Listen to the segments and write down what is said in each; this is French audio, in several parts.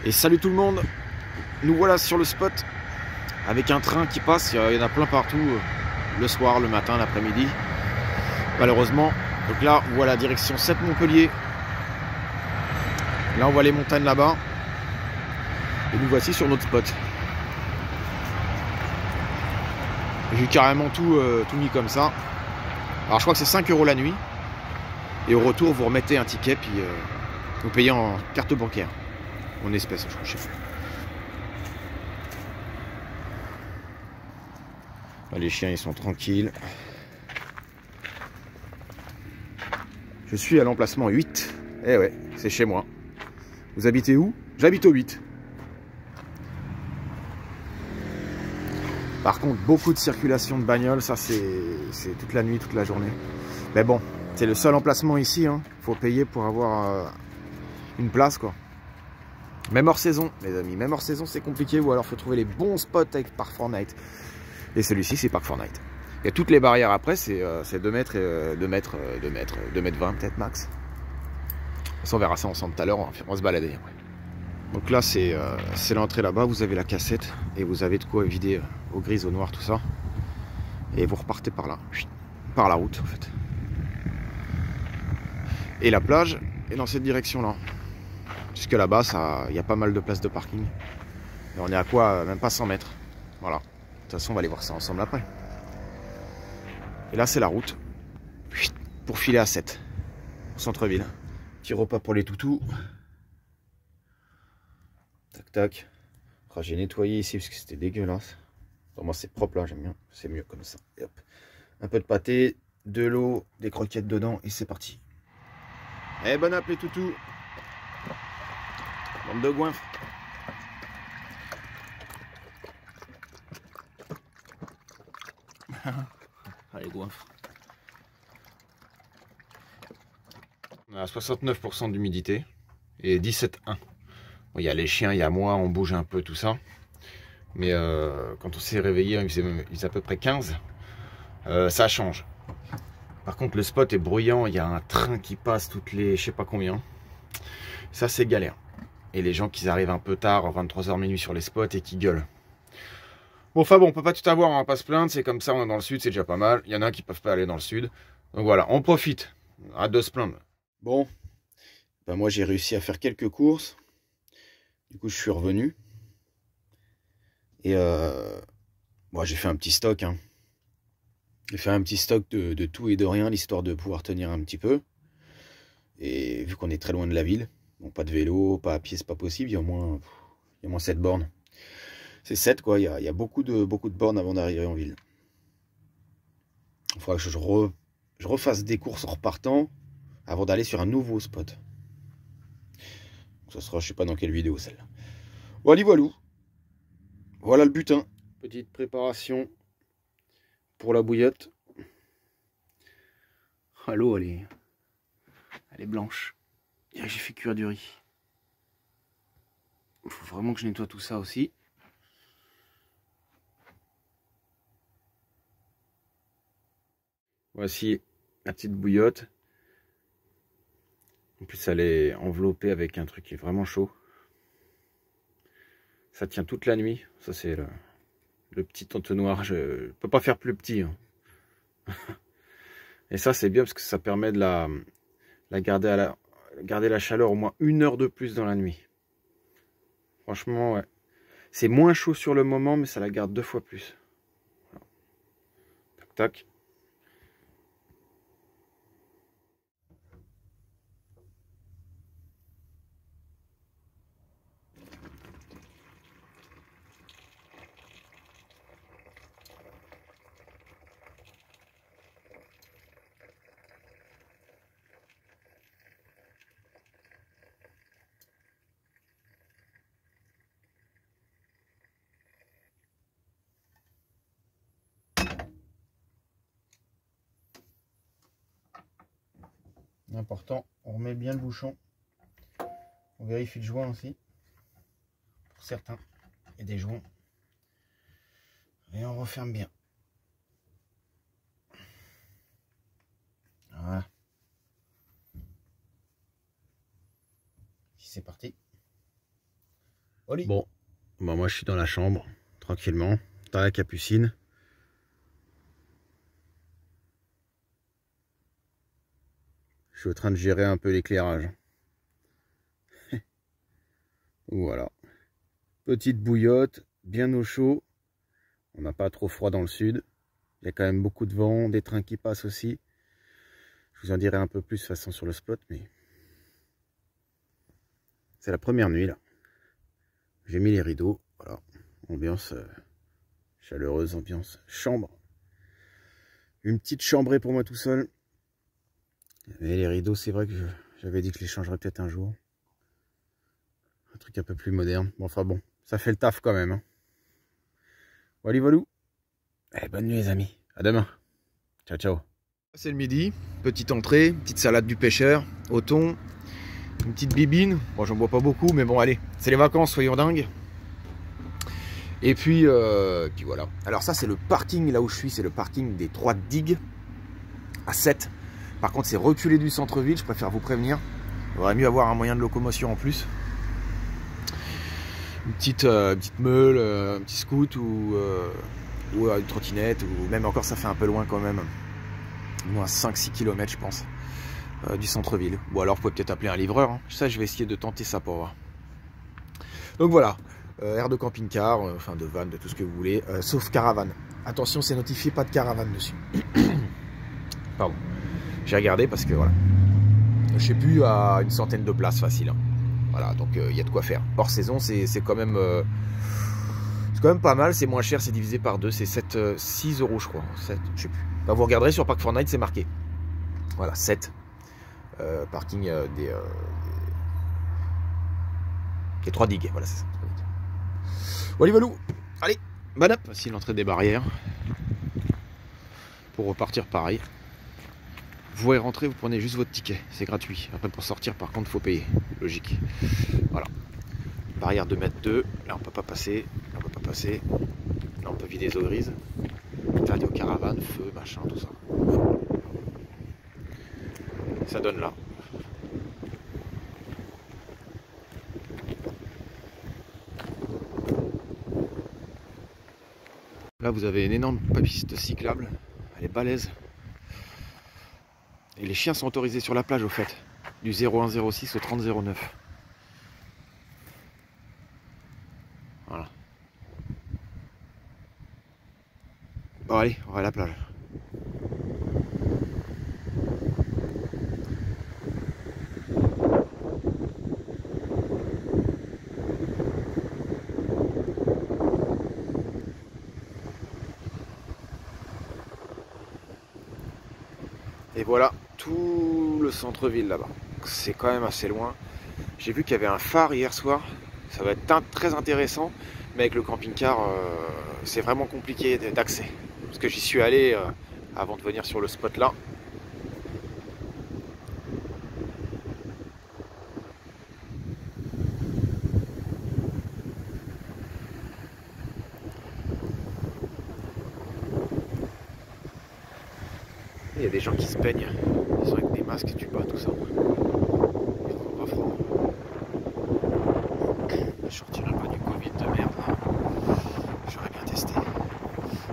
Et salut tout le monde, nous voilà sur le spot avec un train qui passe, il y en a plein partout, le soir, le matin, l'après-midi, malheureusement. Donc là, voilà, direction 7 Montpellier. Là, on voit les montagnes là-bas. Et nous voici sur notre spot. J'ai carrément tout mis comme ça. Alors je crois que c'est 5 € la nuit. Et au retour, vous remettez un ticket, puis vous payez en carte bancaire. En espèces, je sais plus. Là, les chiens, ils sont tranquilles. Je suis à l'emplacement 8. Eh ouais, c'est chez moi. Vous habitez où? J'habite au 8. Par contre, beaucoup de circulation de bagnoles, ça c'est toute la nuit, toute la journée. Mais bon, c'est le seul emplacement ici, hein. Faut payer pour avoir une place, quoi. Même hors saison, les amis, même hors saison c'est compliqué, ou alors faut trouver les bons spots avec Park Fortnite. Et celui-ci c'est Park Fortnite. Et toutes les barrières après, c'est 2 mètres, 2 mètres 20 peut-être max. On verra ça ensemble tout à l'heure, on va se balader après. Donc là c'est l'entrée là-bas, vous avez la cassette et vous avez de quoi vider au gris, au noir, tout ça. Et vous repartez par là, par la route en fait. Et la plage est dans cette direction-là. Jusque là-bas, il y a pas mal de places de parking. Et on est à quoi? Même pas 100 mètres. Voilà. De toute façon, on va aller voir ça ensemble après. Et là, c'est la route. Pour filer à 7. Au centre-ville. Petit repas pour les toutous. Tac, tac. Oh, j'ai nettoyé ici parce que c'était dégueulasse. Bon, moi, c'est propre là, j'aime bien. C'est mieux comme ça. Et hop. Un peu de pâté, de l'eau, des croquettes dedans et c'est parti. Eh, bon app les toutous. Bande de goinfres. Allez, goinfres. On a 69% d'humidité et 17,1. Bon, il y a les chiens, il y a moi, on bouge un peu tout ça. Mais quand on s'est réveillé, il faisait à peu près 15. Ça change. Par contre, le spot est bruyant. Il y a un train qui passe toutes les je sais pas combien. Ça, c'est galère. Et les gens qui arrivent un peu tard, 23h minuit sur les spots et qui gueulent. Bon, enfin bon, on peut pas tout avoir, on va pas se plaindre. C'est comme ça, on est dans le sud, c'est déjà pas mal. Il y en a qui peuvent pas aller dans le sud. Donc voilà, on profite. Hâte de se plaindre. Bon, ben moi j'ai réussi à faire quelques courses. Du coup, je suis revenu. Et moi j'ai fait un petit stock. Hein. J'ai fait un petit stock de tout et de rien, l'histoire de pouvoir tenir un petit peu. Et vu qu'on est très loin de la ville, bon, pas de vélo, pas à pied, c'est pas possible. Il y a au moins 7 bornes. C'est 7 quoi, il y a beaucoup de bornes avant d'arriver en ville. Il faudra que je refasse des courses en repartant avant d'aller sur un nouveau spot. Ça sera, je sais pas dans quelle vidéo celle-là. Voilà, voilou. Voilà le butin. Petite préparation pour la bouillotte. Ah, l'eau, elle est blanche. J'ai fait cuire du riz. Il faut vraiment que je nettoie tout ça aussi. Voici la petite bouillotte. En plus, elle est enveloppée avec un truc qui est vraiment chaud. Ça tient toute la nuit. Ça, c'est le petit entonnoir. Je ne peux pas faire plus petit. Hein. Et ça, c'est bien parce que ça permet de garder la chaleur au moins 1 heure de plus dans la nuit. Franchement, ouais. C'est moins chaud sur le moment, mais ça la garde 2 fois plus. Voilà. Tac, tac. Important, on remet bien le bouchon. On vérifie le joint aussi. Pour certains, il y a des joints. Et on referme bien. Voilà. C'est parti. Bon, bah moi je suis dans la chambre, tranquillement, dans la capucine. Je suis en train de gérer un peu l'éclairage. Voilà. Petite bouillotte, bien au chaud. On n'a pas trop froid dans le sud. Il y a quand même beaucoup de vent, des trains qui passent aussi. Je vous en dirai un peu plus de toute façon sur le spot, mais c'est la première nuit là. J'ai mis les rideaux, voilà. Ambiance chaleureuse, ambiance chambre. Une petite chambrée pour moi tout seul. Et les rideaux, c'est vrai que j'avais dit que je les changerais peut-être un jour. Un truc un peu plus moderne. Bon, enfin bon, ça fait le taf quand même. Hein. Voilà, voilà. Allez, bonne nuit les amis. À demain. Ciao, ciao. C'est le midi. Petite entrée, petite salade du pêcheur, au thon, une petite bibine. Bon, j'en bois pas beaucoup, mais bon, allez. C'est les vacances, soyons dingues. Et puis voilà. Alors ça, c'est le parking là où je suis. C'est le parking des 3 digues à 7. Par contre, c'est reculé du centre-ville. Je préfère vous prévenir. Il vaudrait mieux avoir un moyen de locomotion en plus. Une petite meule, un petit scoot ou une trottinette. Ou même encore, ça fait un peu loin quand même. Moins 5-6 km, je pense, du centre-ville. Ou alors, vous pouvez peut-être appeler un livreur. Hein. Ça, je vais essayer de tenter ça pour voir. Donc voilà. Aire de camping-car, enfin de van, de tout ce que vous voulez. Sauf caravane. Attention, c'est notifié, pas de caravane dessus. Pardon. J'ai regardé parce que voilà, je sais plus, à une centaine de places facile. Hein. Voilà, donc il y a de quoi faire. Hors saison, c'est quand même pas mal. C'est moins cher, c'est divisé par 2, c'est 6 euros je crois. 7, je sais plus. Bah, vous regarderez sur Pack4Night, c'est marqué. Voilà, 7. Parking des 3 digues. Voilà, c'est ça. Voilà, valou. Allez, bonne app. Voici l'entrée des barrières. Pour repartir pareil. Vous voulez rentrer, vous prenez juste votre ticket, c'est gratuit. Après pour sortir par contre il faut payer, logique. Voilà. Barrière de 2 m, là on peut pas passer, là on peut pas passer. Là on peut vider les eaux grises. Interdit aux caravanes, feu, machin, tout ça. Ça donne là. Là vous avez une énorme piste cyclable, elle est balèze. Et les chiens sont autorisés sur la plage au fait, du 0106 au 3009. Voilà. Bon allez, on va à la plage. Et voilà tout le centre-ville là-bas. C'est quand même assez loin. J'ai vu qu'il y avait un phare hier soir. Ça va être très intéressant. Mais avec le camping-car, c'est vraiment compliqué d'accès. Parce que j'y suis allé avant de venir sur le spot là. Il y a des gens qui se baignent. Ils sont avec des masques, du bas, tout ça. Ils sont pas froid. Je sortirai pas du Covid de merde. J'aurais bien testé.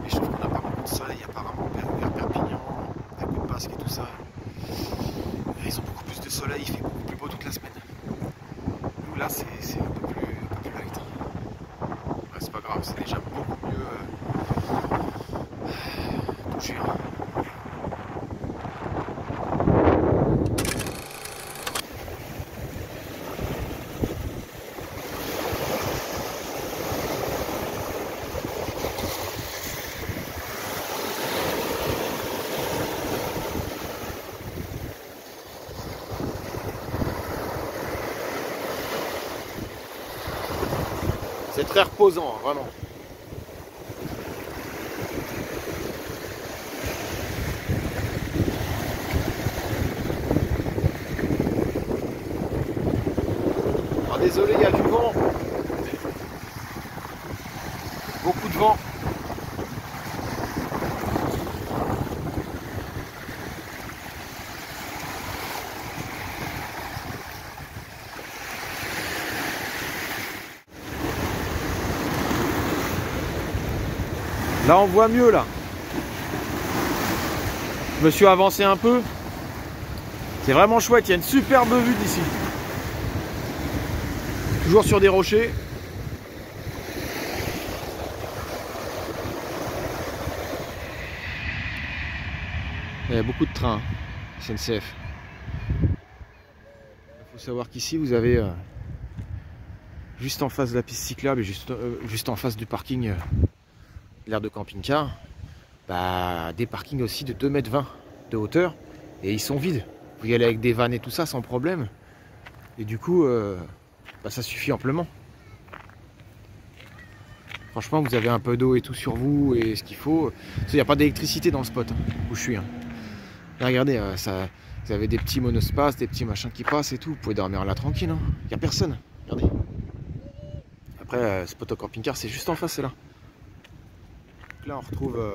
Mais je trouve qu'on n'a pas beaucoup de soleil apparemment vers Perpignan, à coup de basque et tout ça. Ils ont beaucoup plus de soleil, il fait beaucoup plus beau toute la semaine. Nous là c'est un peu plus light. Ouais, c'est pas grave, c'est déjà beaucoup mieux touché. Hein. C'est très reposant, hein, vraiment. Ah, désolé, il y a du vent. Beaucoup de vent. Là on voit mieux là. Je me suis avancé un peu. C'est vraiment chouette, il y a une superbe vue d'ici. Toujours sur des rochers. Il y a beaucoup de trains, SNCF. Il faut savoir qu'ici vous avez juste en face de la piste cyclable et juste en face du parking, l'aire de camping-car, bah, des parkings aussi de 2,20 m de hauteur et ils sont vides. Vous y allez avec des vannes et tout ça sans problème. Et du coup, bah, ça suffit amplement. Franchement, vous avez un peu d'eau et tout sur vous et ce qu'il faut. Il n'y a pas d'électricité dans le spot où je suis. Là, regardez, vous avez des petits monospaces, des petits machins qui passent et tout. Vous pouvez dormir là tranquille. Il n'y a personne. Regardez. Après, spot au camping-car, c'est juste en face, c'est là. Donc là, on retrouve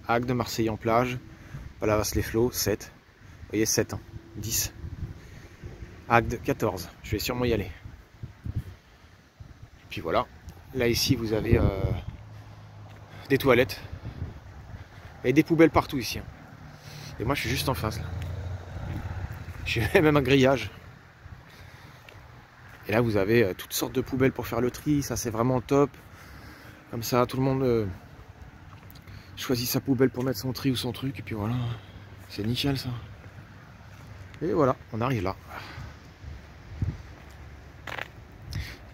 Agde, Marseille en plage, Palavas-les-Flots, 7. Vous voyez, 7, 10. Agde, 14. Je vais sûrement y aller. Et puis voilà. Là, ici, vous avez des toilettes. Et des poubelles partout ici. Et moi, je suis juste en face. J'ai même un grillage. Et là, vous avez toutes sortes de poubelles pour faire le tri. Ça, c'est vraiment top. Comme ça, tout le monde choisit sa poubelle pour mettre son tri ou son truc. Et puis voilà. C'est nickel, ça. Et voilà, on arrive là.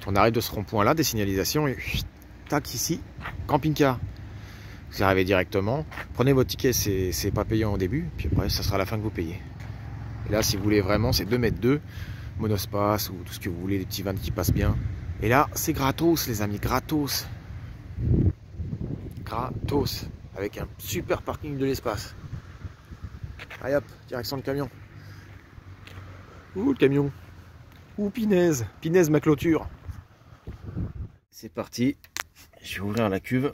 On arrive de ce rond-point là, des signalisations. Et tac, ici, camping-car. Vous arrivez directement. Prenez votre ticket, c'est pas payant au début. Puis après, ça sera à la fin que vous payez. Et là, si vous voulez vraiment, c'est 2,2 m. Monospace ou tout ce que vous voulez, des petits vannes qui passent bien. Et là, c'est gratos, les amis, gratos. Gratos. Avec un super parking de l'espace. Allez hop, direction le camion. Ouh, le camion. Ouh, Pinaise. Pinaise, ma clôture. C'est parti. Je vais ouvrir la cuve.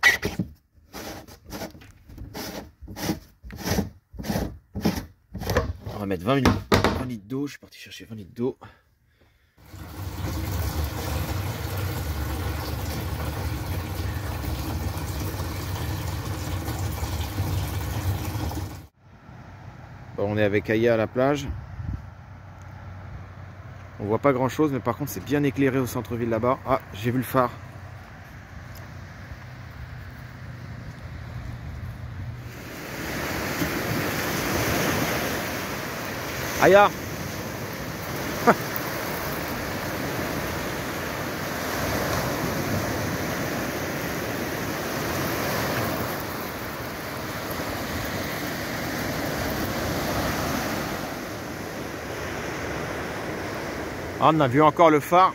On va mettre 20 litres d'eau. Je suis parti chercher 20 litres d'eau. Bon, on est avec Aya à la plage. On voit pas grand chose, mais par contre c'est bien éclairé au centre-ville là-bas. Ah, j'ai vu le phare. Aya. Ah, on a vu encore le phare.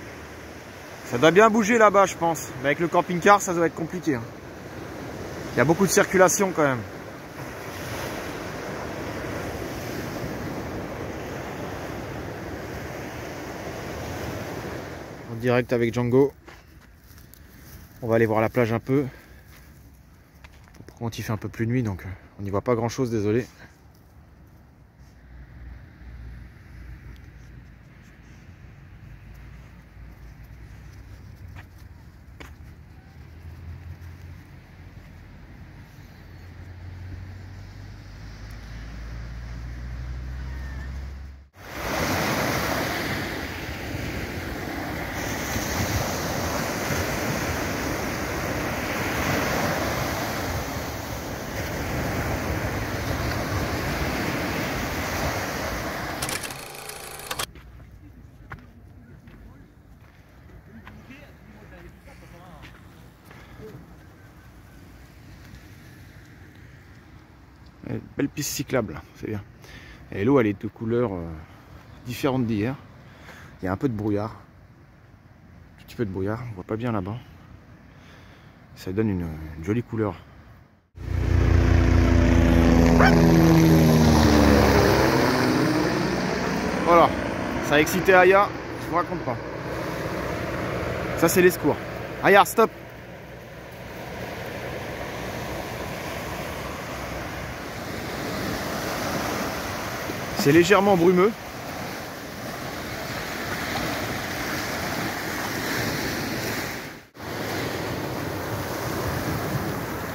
Ça doit bien bouger là-bas, je pense. Mais avec le camping-car, ça doit être compliqué. Il y a beaucoup de circulation quand même. En direct avec Django. On va aller voir la plage un peu. Par contre, il fait un peu plus nuit, donc on n'y voit pas grand-chose, désolé. Belle piste cyclable, c'est bien. Et l'eau, elle est de couleurs différentes d'hier. Il y a un peu de brouillard. Un petit peu de brouillard, on voit pas bien là-bas. Ça donne une jolie couleur. Voilà, ça a excité Aya, je vous raconte pas. Ça, c'est les secours. Aya, stop! C'est légèrement brumeux.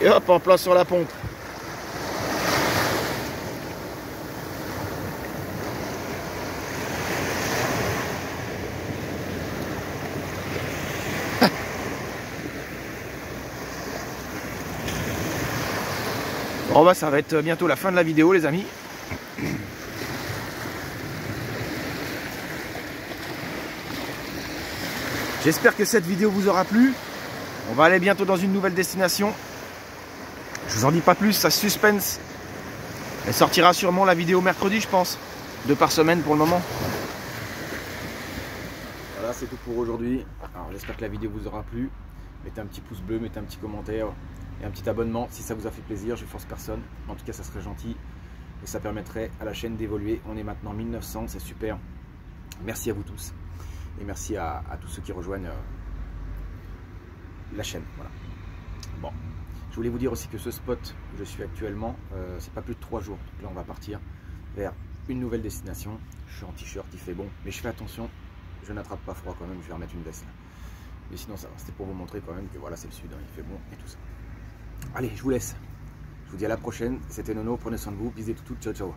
Et hop, en plein sur la pompe. Bon bah ça va être bientôt la fin de la vidéo les amis. J'espère que cette vidéo vous aura plu. On va aller bientôt dans une nouvelle destination. Je vous en dis pas plus, ça suspense. Elle sortira sûrement la vidéo mercredi je pense. 2 par semaine pour le moment. Voilà, c'est tout pour aujourd'hui. Alors j'espère que la vidéo vous aura plu. Mettez un petit pouce bleu, mettez un petit commentaire et un petit abonnement si ça vous a fait plaisir. Je force personne. En tout cas, ça serait gentil et ça permettrait à la chaîne d'évoluer. On est maintenant 1900, c'est super. Merci à vous tous et merci à tous ceux qui rejoignent la chaîne. Voilà. Bon, je voulais vous dire aussi que ce spot où je suis actuellement, c'est pas plus de 3 jours. Donc là, on va partir vers une nouvelle destination. Je suis en t-shirt, il fait bon, mais je fais attention. Je n'attrape pas froid quand même. Je vais remettre une veste. Mais sinon ça va, c'était pour vous montrer quand même que voilà, c'est le sud, hein, il fait bon et tout ça. Allez, je vous laisse. Je vous dis à la prochaine. C'était Nono, prenez soin de vous, bisous tout, ciao ciao.